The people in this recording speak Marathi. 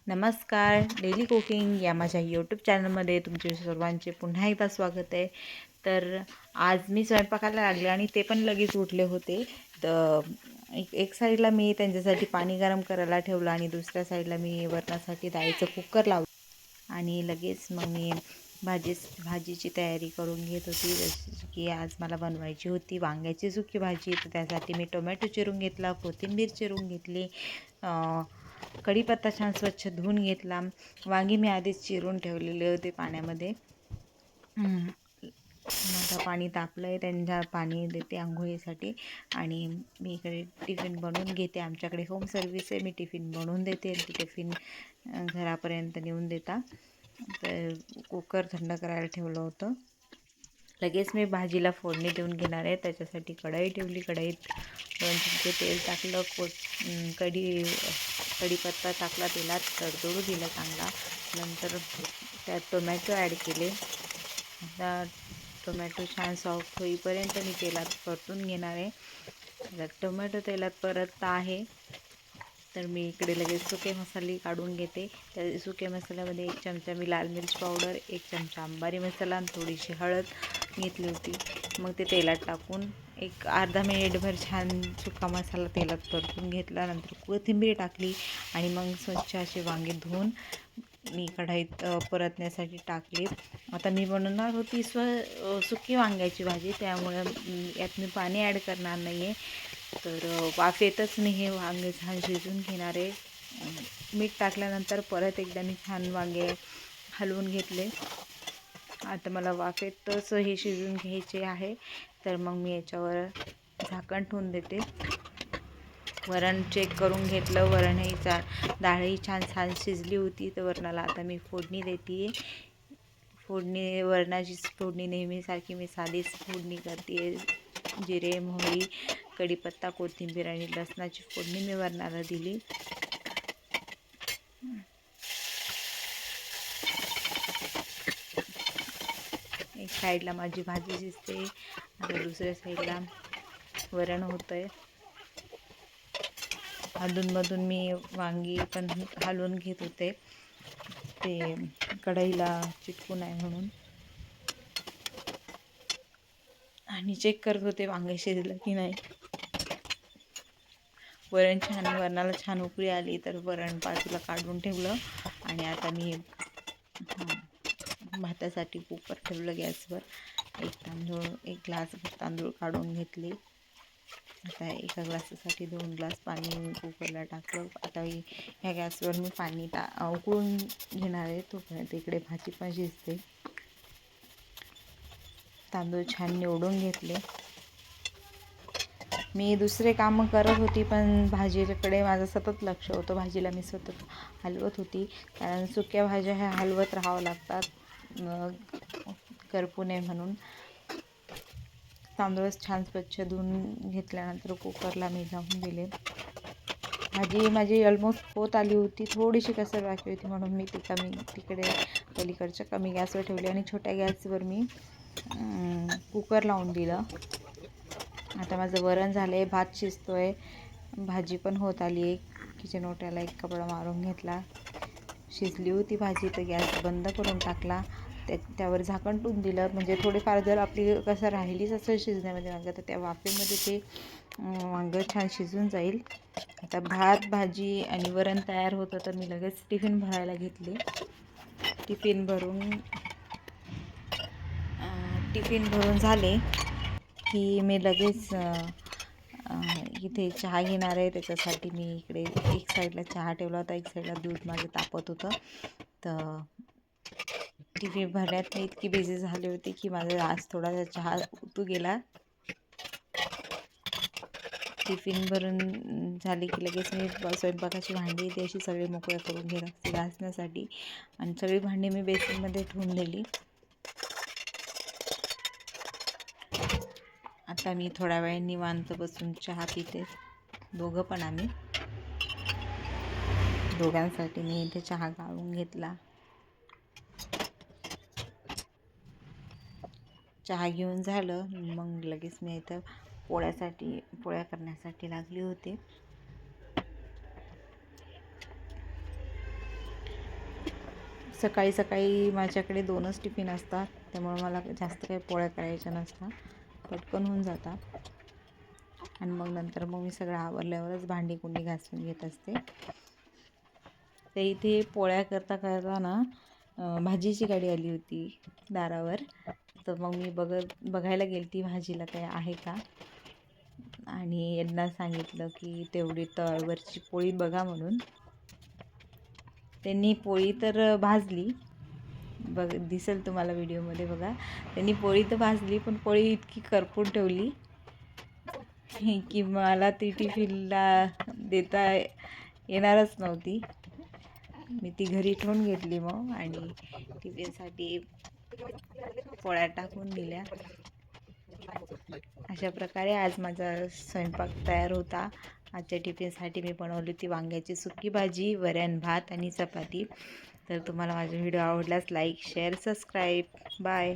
नमस्कार. डेली कुकिंग या माझ्या यूट्यूब चॅनलमध्ये तुमचे सर्वांचे पुन्हा एकदा स्वागत आहे. तर आज मी स्वयंपाकाला लागले आणि ते पण लगेच उठले होते. तर एक साईडला मी त्यांच्यासाठी पाणी गरम करायला ठेवलं आणि दुसऱ्या साईडला मी वरणासाठी डाळीचं कुकर लावलं आणि लगेच मग मी भाजीची तयारी करून घेत होती. जशी की आज मला बनवायची होती वांग्याची सुकी भाजी. तर त्यासाठी मी टोमॅटो चिरून घेतला, कोथिंबीर चिरून घेतली, कढीपत्ता छान स्वच्छ धुवून घेतला. वांगी मी आधीच चिरून ठेवलेले होते पाण्यामध्ये. आता पाणी तापलं आहे, त्यांना पाणी देते आंघोळीसाठी आणि मी इकडे टिफिन बनवून घेते. आमच्याकडे होम सर्विस आहे, मी टिफिन बनवून देते आणि टिफिन घरापर्यंत नेऊन देता. तर कुकर थंड करायला ठेवलं होतं. लगेच मी भाजीला फोडणी देऊन घेणार आहे. त्याच्यासाठी कढई ठेवली. कढईत 2 चमचे तेल टाकलं. कढीपत्ता टाकला, तेलात तडतडू दिला चांगला. नंतर त्यात टोमॅटो ॲड केले. आता टोमॅटो छान सॉफ्ट होईपर्यंत मी तेलात परतून घेणार आहे. आता टोमॅटो तेलात परतत आहे तर मी इकडे लगेच सुके मसाले काढून घेते. त्या सुके मसाल्यामध्ये 1 चमचा मी लाल मिर्च पावडर, 1 चमचा अंबारी मसाला आणि थोडीशी हळद घेतली होती. मग ते तेलात टाकून एक अर्धा मिनिटभर छान सुका मसाला तेलात परतून घेतला. नंतर कोथिंबीर टाकली आणि मग स्वच्छ असे वांगे धुवून मी कढईत परतण्यासाठी टाकले. आता मी बनवणार होती सुकी वांग्याची भाजी, त्यामुळे यात मी पाणी ॲड करणार नाही आहे. तर वाफेतच मी हे वांगे छान शिजवून घेणार आहे. मीठ टाकल्यानंतर परत एकदा मी छान वांगे हलवून घेतले. आता मला वाफेतच हे शिजवून घ्यायचे आहे. तर मग मी याच्यावर झाकण ठेवून देते. वरण चेक करून घेतलं. डाळही छान शिजली होती. तर वरणाला आता मी फोडणी देते. वरणाची फोडणी नेहमीसारखी मी साधीच फोडणी करते. जिरे, मोहरी, कढीपत्ता, कोथिंबीर आणि लसणाची फोडणी मी वरणाला दिली. एक साईडला माझी भाजी शिजते, आता दुसऱ्या साईडला वरण होतं आहे. अधूनमधून मी वांगी पण हलवून घेत होते, ते कढईला चिटकू नये म्हणून, आणि चेक करत होते वांगे शिजलं की नाही. वरणाला छान उकळी आली तर वरण बाजूला काढून ठेवलं आणि आता मी भातासाठी कुकर ठेवलं गॅसवर. एक ग्लासभर तांदूळ काढून घेतले. आता एका ग्लासासाठी 2 ग्लास पाणी कुकरला टाकलं. आता ह्या गॅसवर मी पाणी उकळून घेणार आहे. तोपर्यंत इकडे भाजी पण शिजते. तांदूळ छान निवडून घेतले. मी दुसरे कामं करत होती, पण भाजीकडे माझं सतत लक्ष होतं. भाजीला मी सतत हलवत होती, कारण सुक्या भाज्या ह्या हलवत राहावं लागतात करपू नये म्हणून. तांदूळ छान स्वच्छ धुवून घेतल्यानंतर कुकरला मी लावून दिले. भाजी माझी ऑलमोस्ट होत आली होती. थोडीशी कसर बाकी होती म्हणून मी तिकडे पलीकडच्या कमी गॅसवर ठेवली आणि छोट्या गॅसवर मी कुकर लावून दिलं. आता माझं वरण झालं आहे, भात शिजतो आहे, भाजी पण होत आली आहे. किचन ओट्याला एक कपडा मारून घेतला. शिजली होती भाजी तर गॅस बंद करून टाकला. त्यावर झाकण ठेवून दिलं, म्हणजे थोडीफार जर आपली कसं राहिलीच असेल शिजण्यामध्ये वांगं तर त्या वाफेमध्ये ते वांगं छान शिजून जाईल. आता भात, भाजी आणि वरण तयार होतं तर मी लगेच टिफिन भरायला घेतले. टिफिन भरून झाले की मी लगेच इथे चहा घेणार आहे. त्याच्यासाठी मी इकडे एक साईडला चहा ठेवला होता, एक साईडला दूध माझं तापत होतं. तर टिफिन भरण्यात मी इतकी बिझी झाली होती की माझा आज थोडासा चहा उतू गेला. टिफिन भरून झाले की लगेच मी स्वयंपाकाची भांडी ती अशी सगळी मोकळ्या करून घेत असते घासण्यासाठी, आणि सगळी भांडी मी बेसिनमध्ये ठेवून दिली. आता मी थोड्या वेळ निवांत बसून चहा पिते. आम्ही दोघांसाठी मी इथे चहा गाळून घेतला. चहा घेऊन झालं मग लगेच मी इथं पोळ्या करण्यासाठी लागली होते. सकाळी सकाळी माझ्याकडे 2च टिफिन असतात, त्यामुळे मला जास्त काही पोळ्या करायच्या नसतात, पटकन होऊन जातात. आणि मग नंतर मी सगळं आवरल्यावरच भांडी कुंडी घासून घेत असते. ते इथे पोळ्या करता करताना भाजीची गाडी आली होती दारावर. तर मग मी बघायला गेली ती भाजीला काही आहे का, आणि यांना सांगितलं की तेवढी तळवरची पोळी बघा म्हणून. त्यांनी पोळी तर भाजली, दिसेल तुम्हाला व्हिडिओमध्ये बघा. त्यांनी पोळी तर भाजली, पण पोळी इतकी करपून ठेवली की मला ती टिफिनला देता येणारच नव्हती. मी ती घरी ठेवून घेतली मग, आणि टिफिनसाठी पोळ्या टाकून दिल्या. अशा प्रकारे आज माझा स्वयंपाक तयार होता. आजच्या टिफिनसाठी मी बनवली होती वांग्याची सुकी भाजी, वरण भात आणि चपाती. तर तुम्हाला माझा व्हिडिओ आवडल्यास लाईक, शेअर, सबस्क्राईब. बाय.